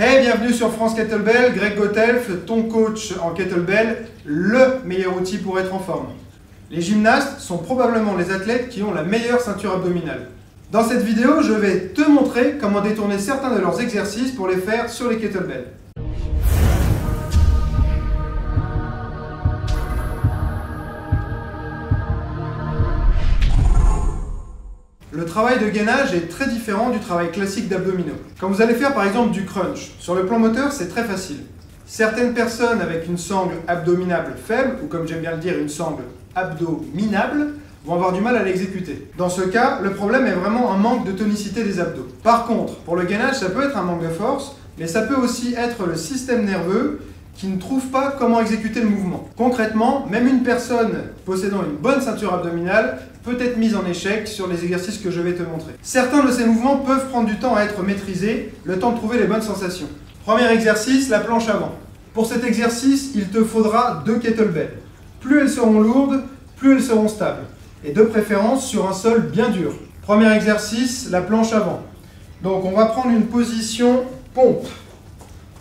Hey, bienvenue sur France Kettlebell, Greg Gotelf, ton coach en kettlebell, le meilleur outil pour être en forme. Les gymnastes sont probablement les athlètes qui ont la meilleure ceinture abdominale. Dans cette vidéo, je vais te montrer comment détourner certains de leurs exercices pour les faire sur les kettlebells. Le travail de gainage est très différent du travail classique d'abdominaux. Quand vous allez faire par exemple du crunch, sur le plan moteur c'est très facile. Certaines personnes avec une sangle abdominable faible, ou comme j'aime bien le dire, une sangle abdominable, vont avoir du mal à l'exécuter. Dans ce cas, le problème est vraiment un manque de tonicité des abdos. Par contre, pour le gainage, ça peut être un manque de force, mais ça peut aussi être le système nerveux qui ne trouve pas comment exécuter le mouvement. Concrètement, même une personne possédant une bonne ceinture abdominale peut être mise en échec sur les exercices que je vais te montrer. Certains de ces mouvements peuvent prendre du temps à être maîtrisés, le temps de trouver les bonnes sensations. Premier exercice, la planche avant. Pour cet exercice, il te faudra 2 kettlebells. Plus elles seront lourdes, plus elles seront stables. Et de préférence sur un sol bien dur. Premier exercice, la planche avant. Donc on va prendre une position pompe.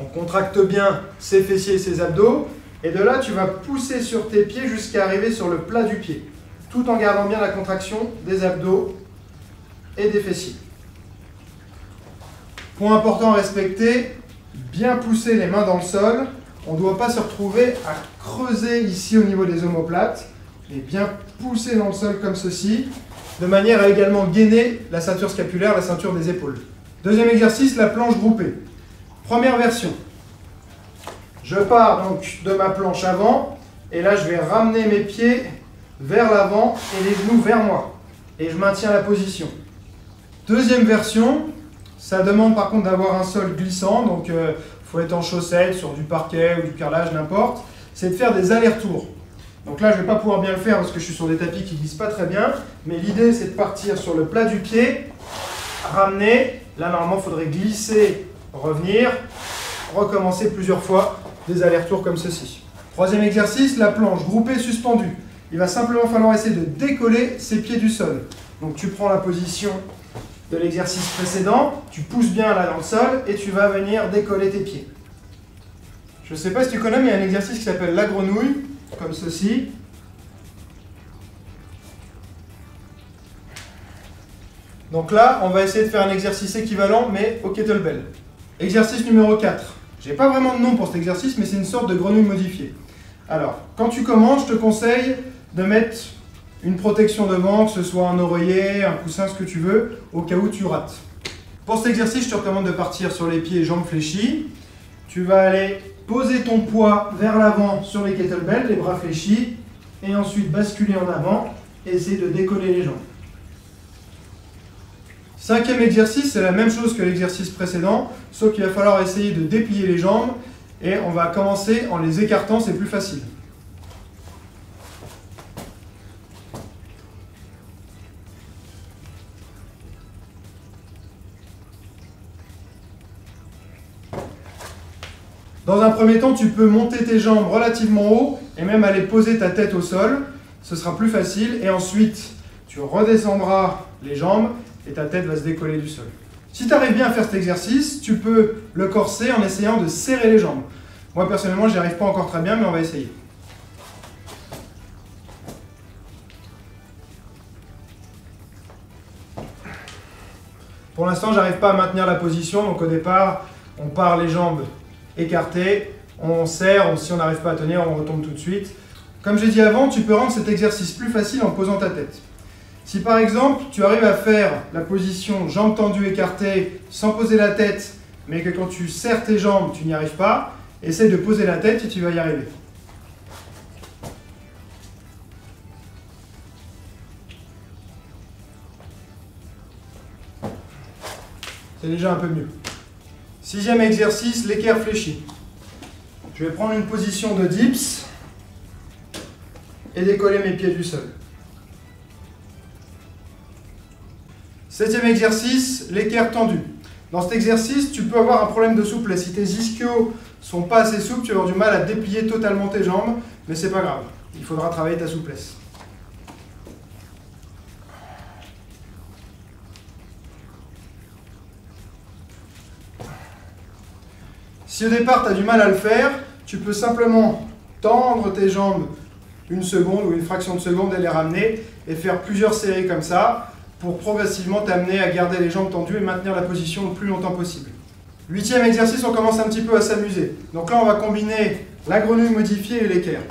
On contracte bien ses fessiers et ses abdos. Et de là, tu vas pousser sur tes pieds jusqu'à arriver sur le plat du pied, tout en gardant bien la contraction des abdos et des fessiers. Point important à respecter, bien pousser les mains dans le sol. On ne doit pas se retrouver à creuser ici au niveau des omoplates, mais bien pousser dans le sol comme ceci, de manière à également gainer la ceinture scapulaire, la ceinture des épaules. Deuxième exercice, la planche groupée. Première version. Je pars donc de ma planche avant, et là je vais ramener mes pieds vers l'avant et les genoux vers moi. Et je maintiens la position. Deuxième version, ça demande par contre d'avoir un sol glissant, donc il faut être en chaussettes, sur du parquet ou du carrelage, n'importe. C'est de faire des allers-retours. Donc là je ne vais pas pouvoir bien le faire parce que je suis sur des tapis qui ne glissent pas très bien, mais l'idée c'est de partir sur le plat du pied, ramener, là normalement il faudrait glisser, revenir, recommencer plusieurs fois, des allers-retours comme ceci. Troisième exercice, la planche groupée suspendue. Il va simplement falloir essayer de décoller ses pieds du sol. Donc tu prends la position de l'exercice précédent, tu pousses bien là dans le sol et tu vas venir décoller tes pieds. Je ne sais pas si tu connais, mais il y a un exercice qui s'appelle la grenouille, comme ceci. Donc là, on va essayer de faire un exercice équivalent, mais au kettlebell. Exercice numéro 4. Je n'ai pas vraiment de nom pour cet exercice, mais c'est une sorte de grenouille modifiée. Alors, quand tu commences, je te conseille de mettre une protection devant, que ce soit un oreiller, un coussin, ce que tu veux, au cas où tu rates. Pour cet exercice, je te recommande de partir sur les pieds et jambes fléchis. Tu vas aller poser ton poids vers l'avant sur les kettlebells, les bras fléchis, et ensuite basculer en avant et essayer de décoller les jambes. Cinquième exercice, c'est la même chose que l'exercice précédent, sauf qu'il va falloir essayer de déplier les jambes, et on va commencer en les écartant, c'est plus facile. Dans un premier temps, tu peux monter tes jambes relativement haut et même aller poser ta tête au sol. Ce sera plus facile. Et ensuite, tu redescendras les jambes et ta tête va se décoller du sol. Si tu arrives bien à faire cet exercice, tu peux le corser en essayant de serrer les jambes. Moi, personnellement, je n'y arrive pas encore très bien, mais on va essayer. Pour l'instant, je n'arrive pas à maintenir la position. Donc au départ, on part les jambes écarté, on serre, si on n'arrive pas à tenir, on retombe tout de suite. Comme j'ai dit avant, tu peux rendre cet exercice plus facile en posant ta tête. Si par exemple, tu arrives à faire la position jambes tendues écartées sans poser la tête, mais que quand tu serres tes jambes, tu n'y arrives pas, essaye de poser la tête et tu vas y arriver. C'est déjà un peu mieux. Sixième exercice, l'équerre fléchi. Je vais prendre une position de dips et décoller mes pieds du sol. Septième exercice, l'équerre tendu. Dans cet exercice, tu peux avoir un problème de souplesse. Si tes ischios ne sont pas assez souples, tu vas avoir du mal à déplier totalement tes jambes, mais c'est pas grave. Il faudra travailler ta souplesse. Si au départ tu as du mal à le faire, tu peux simplement tendre tes jambes une seconde ou une fraction de seconde et les ramener et faire plusieurs séries comme ça pour progressivement t'amener à garder les jambes tendues et maintenir la position le plus longtemps possible. 8e exercice, on commence un petit peu à s'amuser. Donc là, on va combiner la grenouille modifiée et l'équerre.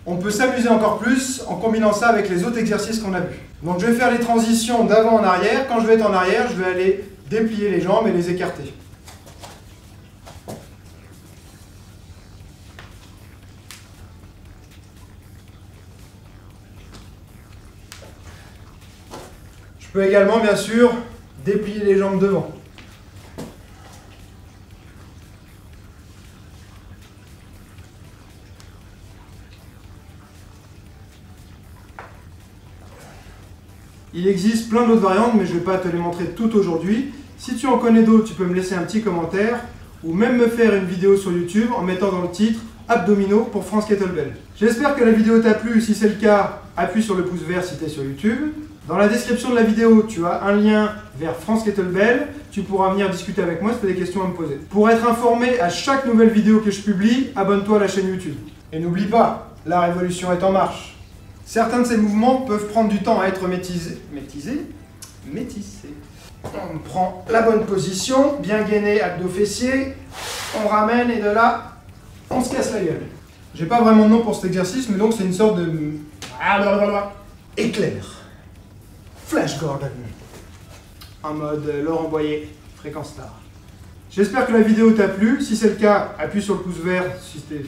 On peut s'amuser encore plus en combinant ça avec les autres exercices qu'on a vus. Donc je vais faire les transitions d'avant en arrière. Quand je vais être en arrière, je vais aller déplier les jambes et les écarter. Je peux également, bien sûr, déplier les jambes devant. Il existe plein d'autres variantes, mais je ne vais pas te les montrer toutes aujourd'hui. Si tu en connais d'autres, tu peux me laisser un petit commentaire ou même me faire une vidéo sur YouTube en mettant dans le titre « Abdominaux pour France Kettlebell ». J'espère que la vidéo t'a plu. Si c'est le cas, appuie sur le pouce vert si tu es sur YouTube. Dans la description de la vidéo, tu as un lien vers France Kettlebell. Tu pourras venir discuter avec moi si tu as des questions à me poser. Pour être informé à chaque nouvelle vidéo que je publie, abonne-toi à la chaîne YouTube. Et n'oublie pas, la révolution est en marche. Certains de ces mouvements peuvent prendre du temps à être métissés. On prend la bonne position, bien gainé, abdos fessiers, on ramène et de là, on se casse la gueule. J'ai pas vraiment de nom pour cet exercice, mais donc c'est une sorte de... éclair. Flash Gordon. En mode Laurent Boyer, fréquence star. J'espère que la vidéo t'a plu. Si c'est le cas, appuie sur le pouce vert si t'es...